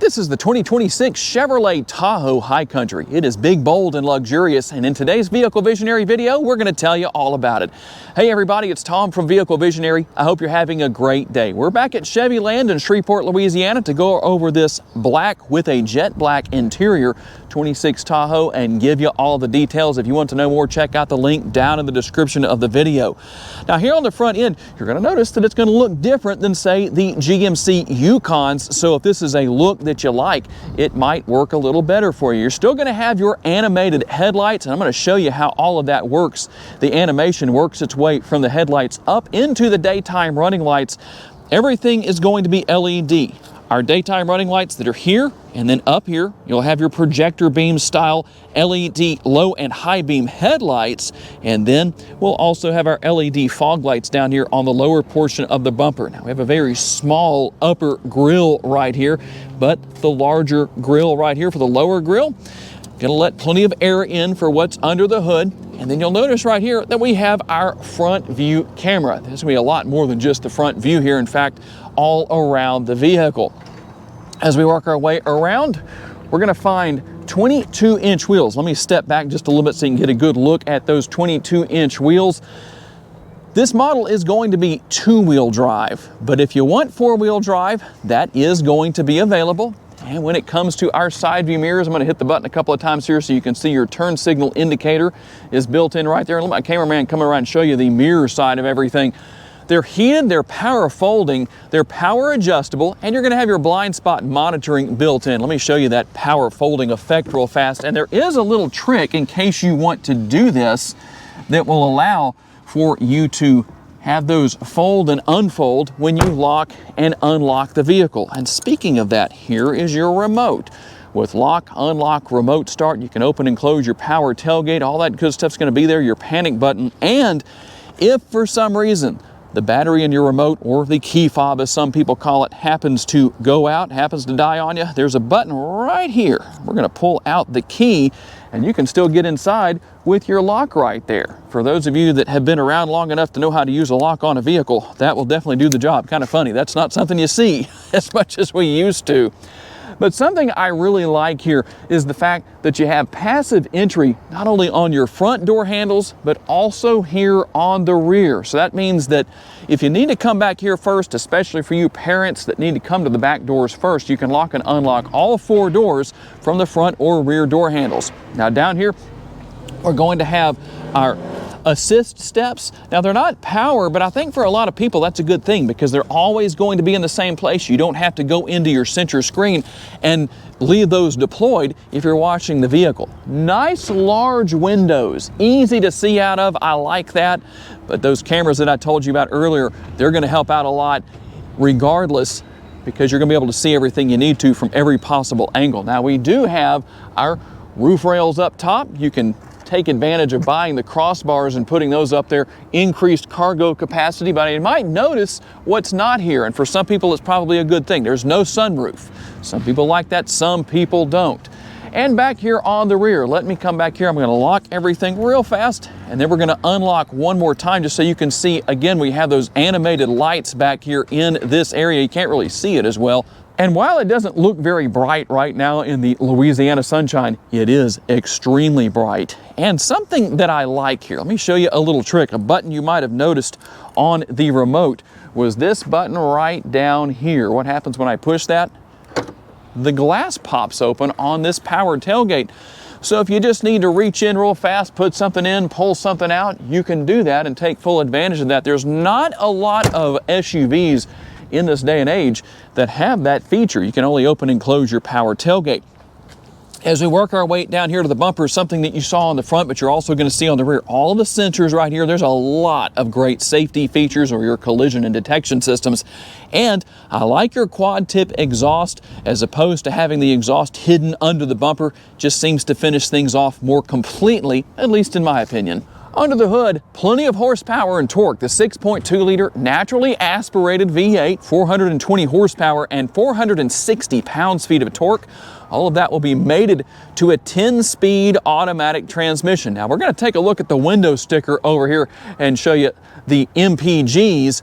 This is the 2026 Chevrolet Tahoe High Country. It is big, bold, and luxurious, and in today's Vehicle Visionary video, we're going to tell you all about it. Hey everybody, it's Tom from Vehicle Visionary. I hope you're having a great day. We're back at Chevy Land in Shreveport, Louisiana to go over this black with a jet black interior 26 Tahoe and give you all the details. If you want to know more, check out the link down in the description of the video. Now here on the front end, you're going to notice that it's going to look different than, say, the GMC Yukons. So if this is a look that you like, it might work a little better for you. You're still going to have your animated headlights, and I'm going to show you how all of that works. The animation works its way from the headlights up into the daytime running lights. Everything is going to be LED. Our daytime running lights that are here, and then up here, you'll have your projector beam style LED low and high beam headlights, and then we'll also have our LED fog lights down here on the lower portion of the bumper. Now we have a very small upper grille right here, but the larger grille right here for the lower grille, gonna let plenty of air in for what's under the hood. And then you'll notice right here that we have our front view camera. There's gonna be a lot more than just the front view here. In fact, all around the vehicle. As we work our way around, we're gonna find 22-inch wheels. Let me step back just a little bit so you can get a good look at those 22-inch wheels. This model is going to be two-wheel drive, but if you want four-wheel drive, that is going to be available. And when it comes to our side view mirrors, I'm going to hit the button a couple of times here so you can see your turn signal indicator is built in right there. And let my cameraman come around and show you the mirror side of everything. They're heated, they're power folding, they're power adjustable, and you're going to have your blind spot monitoring built in. Let me show you that power folding effect real fast. And there is a little trick in case you want to do this that will allow for you to have those fold and unfold when you lock and unlock the vehicle. And speaking of that, here is your remote. With lock, unlock, remote start, you can open and close your power tailgate. All that good stuff's going to be there, your panic button. And if for some reason the battery in your remote, or the key fob as some people call it, happens to go out, happens to die on you, there's a button right here. We're going to pull out the key and you can still get inside with your lock right there. For those of you that have been around long enough to know how to use a lock on a vehicle, that will definitely do the job. Kind of funny, that's not something you see as much as we used to. But something I really like here is the fact that you have passive entry not only on your front door handles, but also here on the rear. So that means that if you need to come back here first, especially for you parents that need to come to the back doors first, you can lock and unlock all four doors from the front or rear door handles. Now down here, we're going to have our assist steps. Now they're not power, but I think for a lot of people that's a good thing because they're always going to be in the same place. You don't have to go into your center screen and leave those deployed if you're watching the vehicle. Nice large windows, easy to see out of. I like that. But those cameras that I told you about earlier, they're going to help out a lot regardless, because you're going to be able to see everything you need to from every possible angle. Now we do have our roof rails up top. You can take advantage of buying the crossbars and putting those up there, increased cargo capacity, but you might notice what's not here, and for some people it's probably a good thing. There's no sunroof. Some people like that, some people don't. And back here on the rear, let me come back here. I'm going to lock everything real fast, and then we're going to unlock one more time just so you can see. Again, we have those animated lights back here in this area. You can't really see it as well. And while it doesn't look very bright right now in the Louisiana sunshine, it is extremely bright. And something that I like here, let me show you a little trick. A button you might have noticed on the remote was this button right down here. What happens when I push that? The glass pops open on this powered tailgate. So if you just need to reach in real fast, put something in, pull something out, you can do that and take full advantage of that. There's not a lot of SUVs in this day and age that have that feature. You can only open and close your power tailgate. As we work our way down here to the bumper, something that you saw on the front, but you're also going to see on the rear, all of the sensors right here. There's a lot of great safety features or your collision and detection systems. And I like your quad tip exhaust as opposed to having the exhaust hidden under the bumper. Just seems to finish things off more completely, at least in my opinion. Under the hood, plenty of horsepower and torque. The 6.2-liter naturally aspirated V8, 420 horsepower and 460 pounds-feet of torque. All of that will be mated to a 10-speed automatic transmission. Now we're going to take a look at the window sticker over here and show you the MPGs.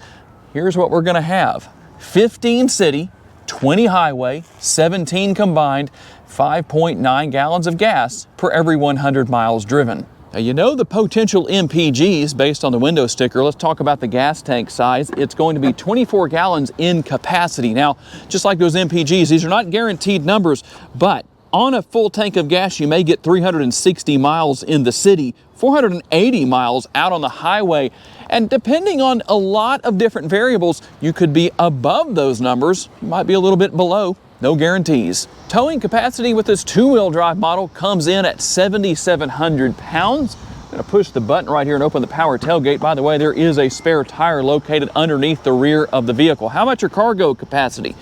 Here's what we're going to have. 15 city, 20 highway, 17 combined, 5.9 gallons of gas per every 100 miles driven. Now, you know the potential MPGs based on the window sticker. Let's talk about the gas tank size. It's going to be 24 gallons in capacity. Now, just like those MPGs, these are not guaranteed numbers, but on a full tank of gas, you may get 360 miles in the city, 480 miles out on the highway, and depending on a lot of different variables, you could be above those numbers. You might be a little bit below. No guarantees. Towing capacity with this two-wheel drive model comes in at 7,700 pounds. I'm going to push the button right here and open the power tailgate. By the way, there is a spare tire located underneath the rear of the vehicle. How about your cargo capacity?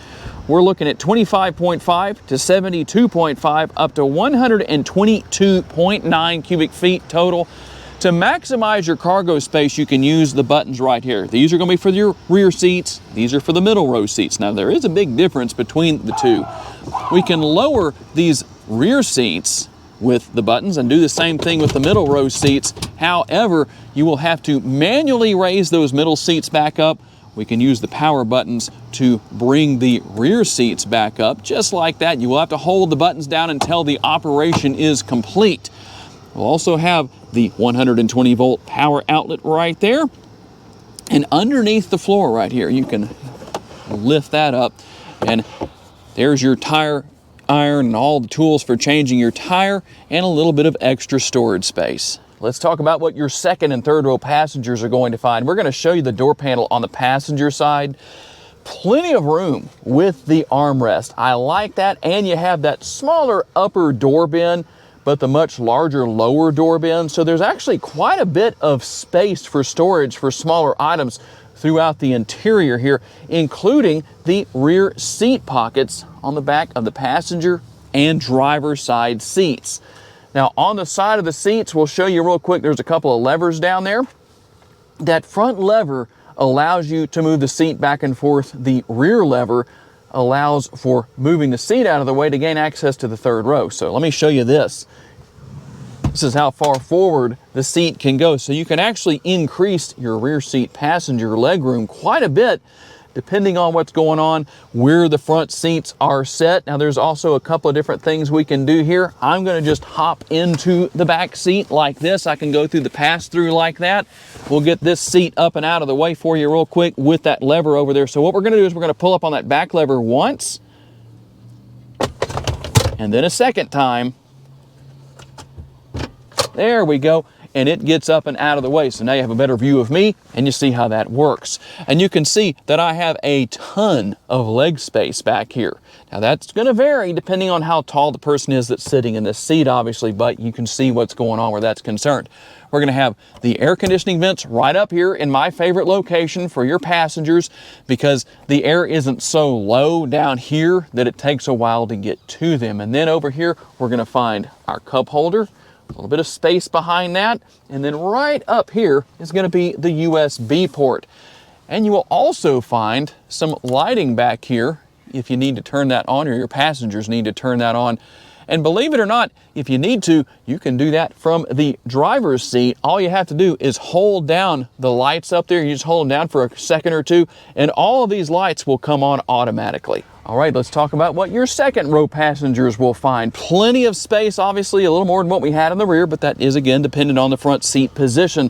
We're looking at 25.5 to 72.5 up to 122.9 cubic feet total. To maximize your cargo space, you can use the buttons right here. These are going to be for your rear seats. These are for the middle row seats. Now, there is a big difference between the two. We can lower these rear seats with the buttons and do the same thing with the middle row seats. However, you will have to manually raise those middle seats back up. We can use the power buttons to bring the rear seats back up. Just like that, you will have to hold the buttons down until the operation is complete. We'll also have the 120 volt power outlet right there. And underneath the floor right here, you can lift that up. And there's your tire iron and all the tools for changing your tire and a little bit of extra storage space. Let's talk about what your second and third row passengers are going to find. We're going to show you the door panel on the passenger side. Plenty of room with the armrest. I like that. And you have that smaller upper door bin, but the much larger lower door bin. So there's actually quite a bit of space for storage for smaller items throughout the interior here, including the rear seat pockets on the back of the passenger and driver side seats. Now, on the side of the seats, we'll show you real quick, there's a couple of levers down there. That front lever allows you to move the seat back and forth. The rear lever allows for moving the seat out of the way to gain access to the third row. So let me show you this. This is how far forward the seat can go. So you can actually increase your rear seat passenger legroom quite a bit depending on what's going on, where the front seats are set. Now, there's also a couple of different things we can do here. I'm going to just hop into the back seat like this. I can go through the pass-through like that. We'll get this seat up and out of the way for you real quick with that lever over there. So what we're going to do is we're going to pull up on that back lever once, and then a second time. There we go. And it gets up and out of the way. So now you have a better view of me and you see how that works. And you can see that I have a ton of leg space back here. Now that's going to vary depending on how tall the person is that's sitting in this seat, obviously, but you can see what's going on where that's concerned. We're going to have the air conditioning vents right up here in my favorite location for your passengers because the air isn't so low down here that it takes a while to get to them. And then over here, we're going to find our cup holder, a little bit of space behind that, and then right up here is going to be the USB port. And you will also find some lighting back here if you need to turn that on, or your passengers need to turn that on. And believe it or not, if you need to, you can do that from the driver's seat. All you have to do is hold down the lights up there. You just hold them down for a second or two, and all of these lights will come on automatically. All right, let's talk about what your second row passengers will find. Plenty of space, obviously a little more than what we had in the rear, but that is again dependent on the front seat position.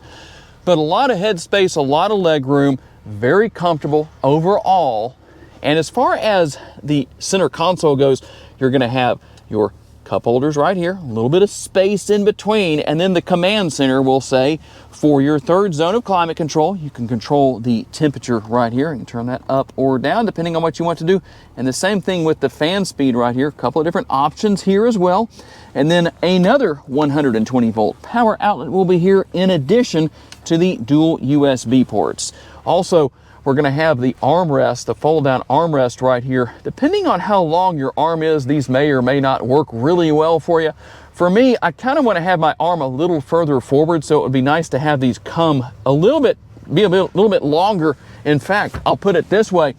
But a lot of head space, a lot of leg room, very comfortable overall. And as far as the center console goes, you're gonna have your cup holders right here, a little bit of space in between, and then the command center will say for your third zone of climate control. You can control the temperature right here and turn that up or down depending on what you want to do. And the same thing with the fan speed right here, a couple of different options here as well. And then another 120 volt power outlet will be here in addition to the dual USB ports. Also, we're going to have the armrest, the fold-down armrest right here. Depending on how long your arm is, these may or may not work really well for you. For me, I kind of want to have my arm a little further forward, so it would be nice to have these come a little bit, be a little bit longer. In fact, I'll put it this way.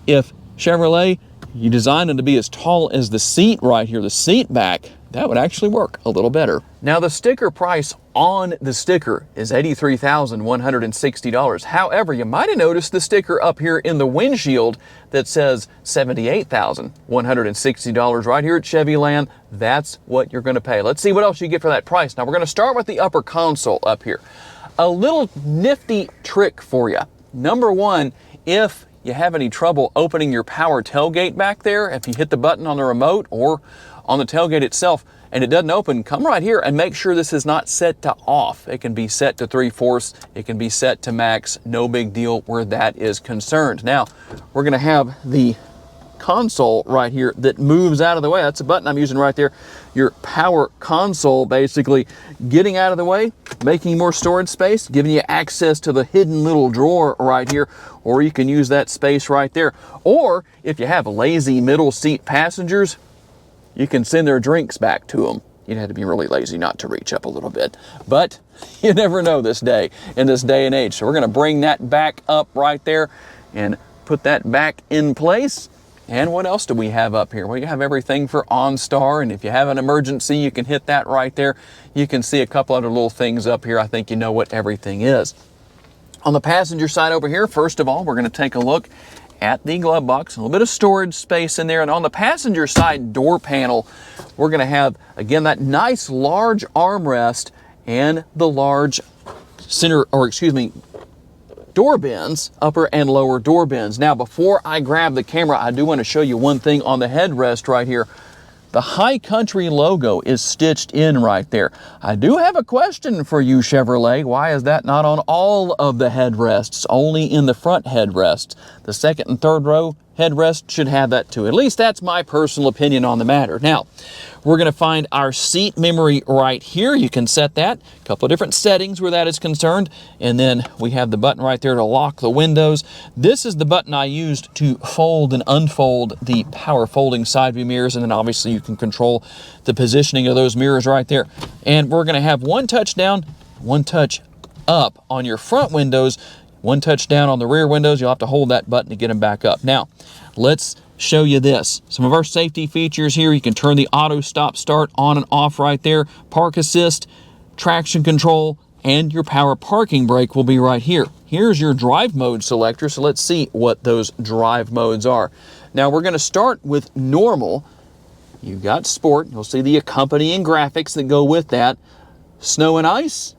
If Chevrolet, you designed them to be as tall as the seat right here, the seat back, that would actually work a little better. Now the sticker price on the sticker is $83,160. However, you might have noticed the sticker up here in the windshield that says $78,160 right here at Chevy Land. That's what you're going to pay. Let's see what else you get for that price. Now we're going to start with the upper console up here. A little nifty trick for you. Number one, if you have any trouble opening your power tailgate back there, if you hit the button on the remote or on the tailgate itself and it doesn't open, come right here and make sure this is not set to off. It can be set to 3/4, it can be set to max, no big deal where that is concerned. Now, we're gonna have the console right here that moves out of the way. That's the button I'm using right there. Your power console basically getting out of the way, making more storage space, giving you access to the hidden little drawer right here, or you can use that space right there. Or if you have lazy middle seat passengers, you can send their drinks back to them. You'd have to be really lazy not to reach up a little bit. But you never know this day, in this day and age. So we're gonna bring that back up right there and put that back in place. And what else do we have up here? Well, you have everything for OnStar, and if you have an emergency, you can hit that right there. You can see a couple other little things up here. I think you know what everything is. On the passenger side over here, first of all, we're gonna take a look at the glove box, a little bit of storage space in there. And on the passenger side door panel, we're gonna have, again, that nice large armrest and the large door bins, upper and lower door bins. Now, before I grab the camera, I do want to show you one thing on the headrest right here. The High Country logo is stitched in right there. I do have a question for you, Chevrolet. Why is that not on all of the headrests, only in the front headrests? The second and third row headrest should have that too. At least that's my personal opinion on the matter. Now, we're going to find our seat memory right here. You can set that. A couple of different settings where that is concerned. And then we have the button right there to lock the windows. This is the button I used to fold and unfold the power folding side view mirrors. And then obviously you can control the positioning of those mirrors right there. And we're going to have one touch down, one touch up on your front windows, one touch down on the rear windows. You'll have to hold that button to get them back up. Now, let's show you this. Some of our safety features here. You can turn the auto stop start on and off right there. Park assist, traction control, and your power parking brake will be right here. Here's your drive mode selector. So let's see what those drive modes are. Now we're going to start with normal. You've got sport. You'll see the accompanying graphics that go with that. Snow and ice.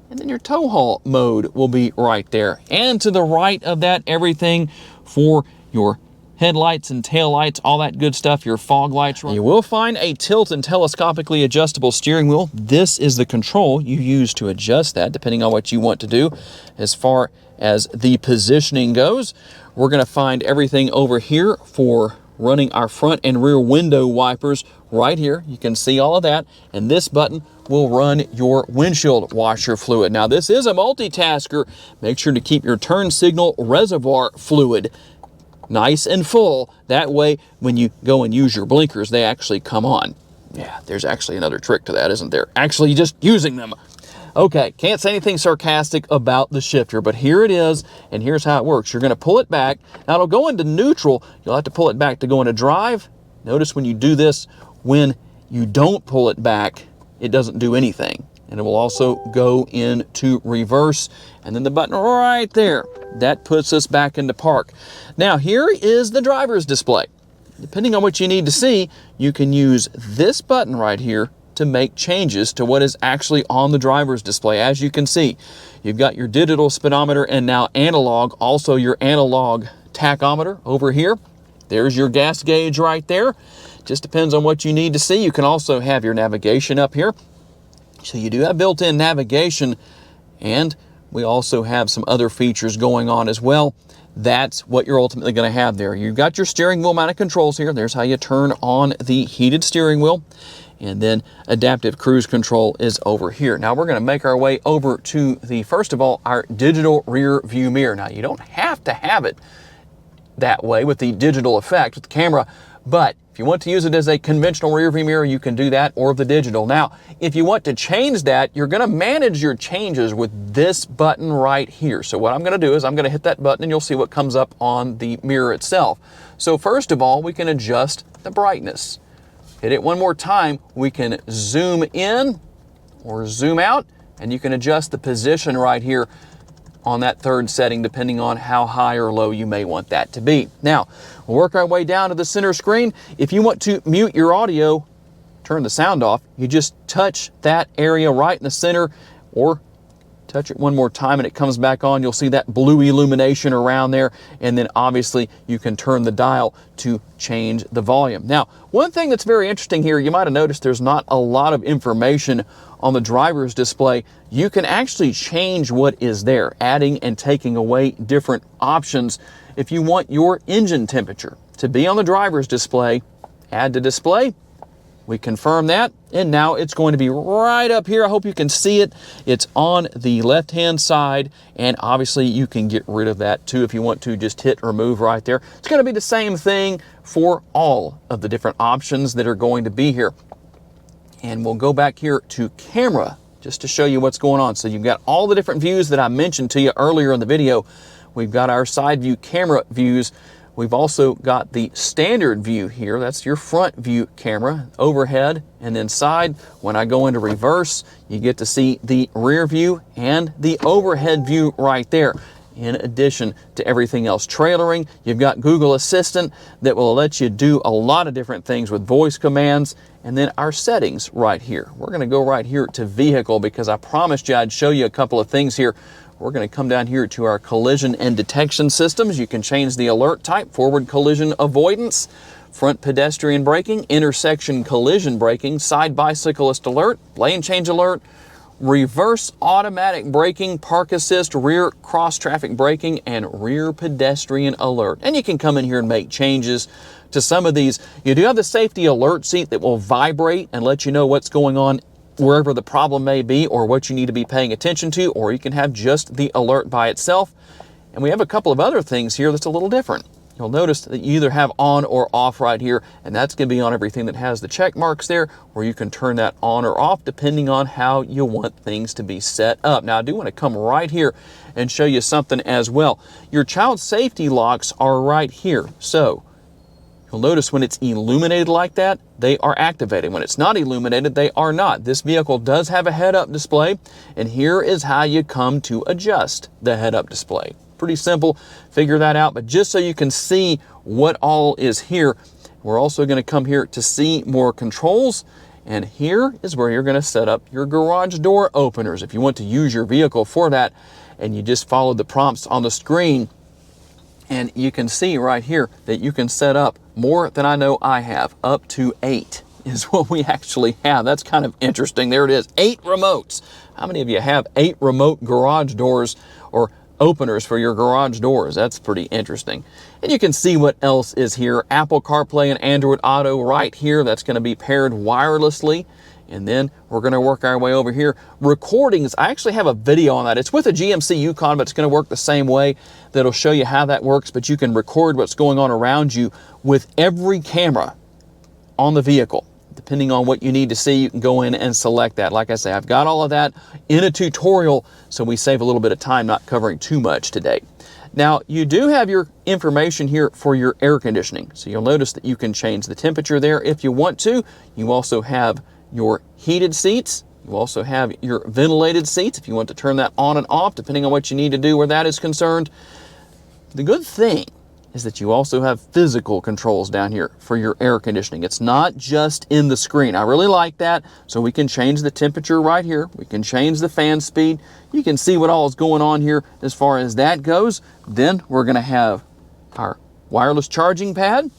And then your tow haul mode will be right there. And to the right of that, everything for your headlights and tail lights, all that good stuff, your fog lights. You will find a tilt and telescopically adjustable steering wheel. This is the control you use to adjust that, depending on what you want to do. As far as the positioning goes, we're going to find everything over here for running our front and rear window wipers right here. You can see all of that. And this button will run your windshield washer fluid. Now, this is a multitasker. Make sure to keep your turn signal reservoir fluid nice and full. That way, when you go and use your blinkers, they actually come on. Yeah, there's actually another trick to that, isn't there? Actually just using them. Okay, can't say anything sarcastic about the shifter, but here it is, and here's how it works. You're going to pull it back. Now, it'll go into neutral. You'll have to pull it back to go into drive. Notice when you do this, when you don't pull it back, it doesn't do anything. And it will also go into reverse. And then the button right there, that puts us back into park. Now, here is the driver's display. Depending on what you need to see, you can use this button right here to make changes to what is actually on the driver's display. As you can see, you've got your digital speedometer and now analog, also your analog tachometer over here. There's your gas gauge right there. Just depends on what you need to see. You can also have your navigation up here. So you do have built-in navigation, and we also have some other features going on as well. That's what you're ultimately going to have there. You've got your steering wheel mounted controls here. There's how you turn on the heated steering wheel. And then adaptive cruise control is over here. Now we're going to make our way over to the, first of all, our digital rear view mirror. Now you don't have to have it that way with the digital effect with the camera, but if you want to use it as a conventional rear view mirror, you can do that, or the digital. Now, if you want to change that, you're going to manage your changes with this button right here. So what I'm going to do is I'm going to hit that button and you'll see what comes up on the mirror itself. So first of all, we can adjust the brightness. Hit it one more time, we can zoom in or zoom out, and you can adjust the position right here on that third setting depending on how high or low you may want that to be. Now, we'll work our way down to the center screen. If you want to mute your audio, turn the sound off, you just touch that area right in the center, or touch it one more time and it comes back on. You'll see that blue illumination around there, and then obviously you can turn the dial to change the volume. Now, one thing that's very interesting here, you might have noticed there's not a lot of information on the driver's display. You can actually change what is there, adding and taking away different options. If you want your engine temperature to be on the driver's display, add to display. We confirm that, and now it's going to be right up here. I hope you can see it. It's on the left-hand side, and obviously you can get rid of that too if you want to. Just hit remove right there. It's going to be the same thing for all of the different options that are going to be here. And we'll go back here to camera just to show you what's going on. So you've got all the different views that I mentioned to you earlier in the video. We've got our side view camera views. We've also got the standard view here. That's your front view camera, overhead, and then side. When I go into reverse, you get to see the rear view and the overhead view right there. In addition to everything else. Trailering, you've got Google Assistant that will let you do a lot of different things with voice commands. And then our settings right here. We're going to go right here to vehicle because I promised you I'd show you a couple of things here. We're going to come down here to our collision and detection systems. You can change the alert type, forward collision avoidance, front pedestrian braking, intersection collision braking, side bicyclist alert, lane change alert, reverse automatic braking, park assist, rear cross traffic braking, and rear pedestrian alert. And you can come in here and make changes to some of these. You do have the safety alert seat that will vibrate and let you know what's going on wherever the problem may be or what you need to be paying attention to, or you can have just the alert by itself. And we have a couple of other things here that's a little different. You'll notice that you either have on or off right here, and that's going to be on everything that has the check marks there, or you can turn that on or off depending on how you want things to be set up. Now, I do want to come right here and show you something as well. Your child safety locks are right here. So you'll notice when it's illuminated like that, they are activated. When it's not illuminated, they are not. This vehicle does have a head-up display, and here is how you come to adjust the head-up display. Pretty simple, figure that out, but just so you can see what all is here, we're also going to come here to see more controls, and here is where you're going to set up your garage door openers. If you want to use your vehicle for that, and you just follow the prompts on the screen, and you can see right here that you can set up more than I know I have. Up to 8 is what we actually have. That's kind of interesting. There it is, 8 remotes. How many of you have 8 remote garage doors or openers for your garage doors? That's pretty interesting. And you can see what else is here. Apple CarPlay and Android Auto right here. That's going to be paired wirelessly. And then we're going to work our way over here. Recordings, I actually have a video on that. It's with a GMC Yukon, but it's going to work the same way. That'll show you how that works, but you can record what's going on around you with every camera on the vehicle. Depending on what you need to see, you can go in and select that. Like I say, I've got all of that in a tutorial, so we save a little bit of time not covering too much today. Now, you do have your information here for your air conditioning. So you'll notice that you can change the temperature there if you want to. You also have your heated seats. You also have your ventilated seats if you want to turn that on and off, depending on what you need to do where that is concerned. The good thing is that you also have physical controls down here for your air conditioning. It's not just in the screen. I really like that. So we can change the temperature right here. We can change the fan speed. You can see what all is going on here as far as that goes. Then we're going to have our wireless charging pad.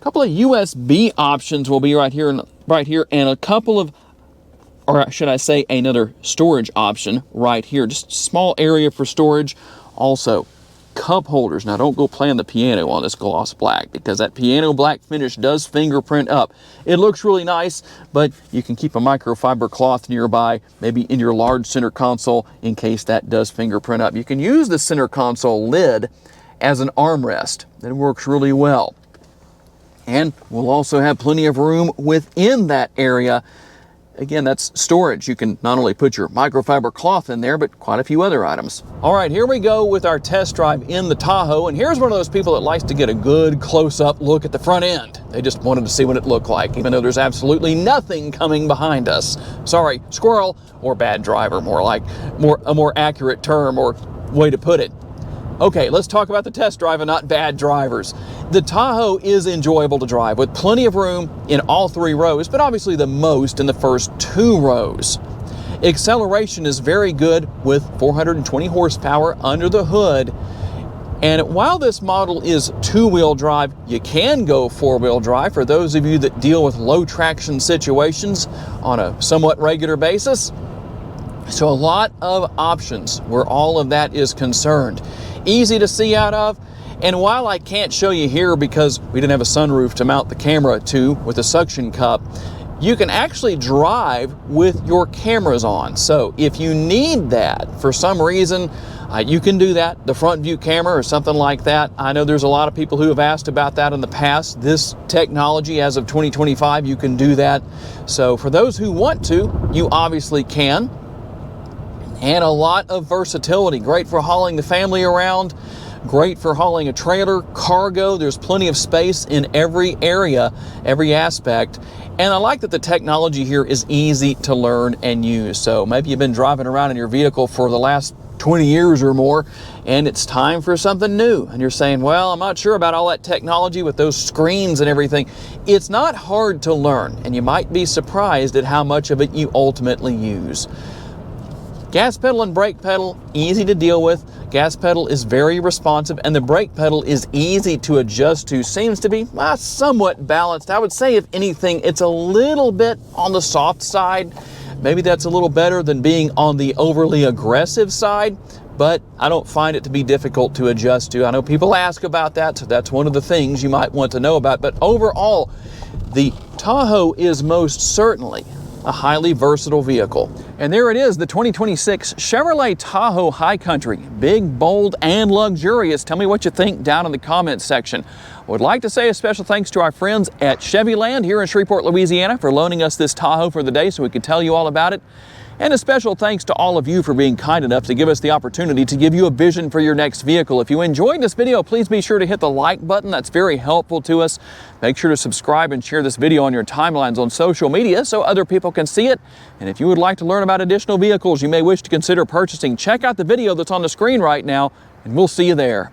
A couple of USB options will be right here, and a couple of, or should I say, another storage option right here. Just a small area for storage. Also, cup holders. Now, don't go playing the piano on this gloss black, because that piano black finish does fingerprint up. It looks really nice, but you can keep a microfiber cloth nearby, maybe in your large center console, in case that does fingerprint up. You can use the center console lid as an armrest. That works really well. And we'll also have plenty of room within that area. Again, that's storage. You can not only put your microfiber cloth in there, but quite a few other items. All right, here we go with our test drive in the Tahoe. And here's one of those people that likes to get a good close-up look at the front end. They just wanted to see what it looked like, even though there's absolutely nothing coming behind us. Sorry, squirrel, or bad driver, a more accurate term or way to put it. Okay, let's talk about the test drive and not bad drivers. The Tahoe is enjoyable to drive with plenty of room in all 3 rows, but obviously the most in the first 2 rows. Acceleration is very good with 420 horsepower under the hood. And while this model is 2-wheel drive, you can go 4-wheel drive for those of you that deal with low traction situations on a somewhat regular basis. So a lot of options where all of that is concerned. Easy to see out of. And while I can't show you here because we didn't have a sunroof to mount the camera to with a suction cup, you can actually drive with your cameras on. So if you need that for some reason, you can do that, the front view camera or something like that. I know there's a lot of people who have asked about that in the past. This technology, as of 2025, you can do that. So for those who want to, you obviously can. And a lot of versatility. Great for hauling the family around. Great for hauling a trailer, cargo. There's plenty of space in every area, every aspect. And I like that the technology here is easy to learn and use. So maybe you've been driving around in your vehicle for the last 20 years or more, and it's time for something new. And you're saying, well, I'm not sure about all that technology with those screens and everything. It's not hard to learn, and you might be surprised at how much of it you ultimately use. Gas pedal and brake pedal, easy to deal with. Gas pedal is very responsive, and the brake pedal is easy to adjust to. Seems to be somewhat balanced. I would say, if anything, it's a little bit on the soft side. Maybe that's a little better than being on the overly aggressive side, but I don't find it to be difficult to adjust to. I know people ask about that, so that's one of the things you might want to know about. But overall, the Tahoe is most certainly a highly versatile vehicle. And there it is, the 2026 Chevrolet Tahoe High Country. Big, bold, and luxurious. Tell me what you think down in the comments section. Would like to say a special thanks to our friends at Chevyland here in Shreveport, Louisiana for loaning us this Tahoe for the day so we could tell you all about it. And a special thanks to all of you for being kind enough to give us the opportunity to give you a vision for your next vehicle. If you enjoyed this video, please be sure to hit the like button. That's very helpful to us. Make sure to subscribe and share this video on your timelines on social media so other people can see it. And if you would like to learn about additional vehicles you may wish to consider purchasing, check out the video that's on the screen right now, and we'll see you there.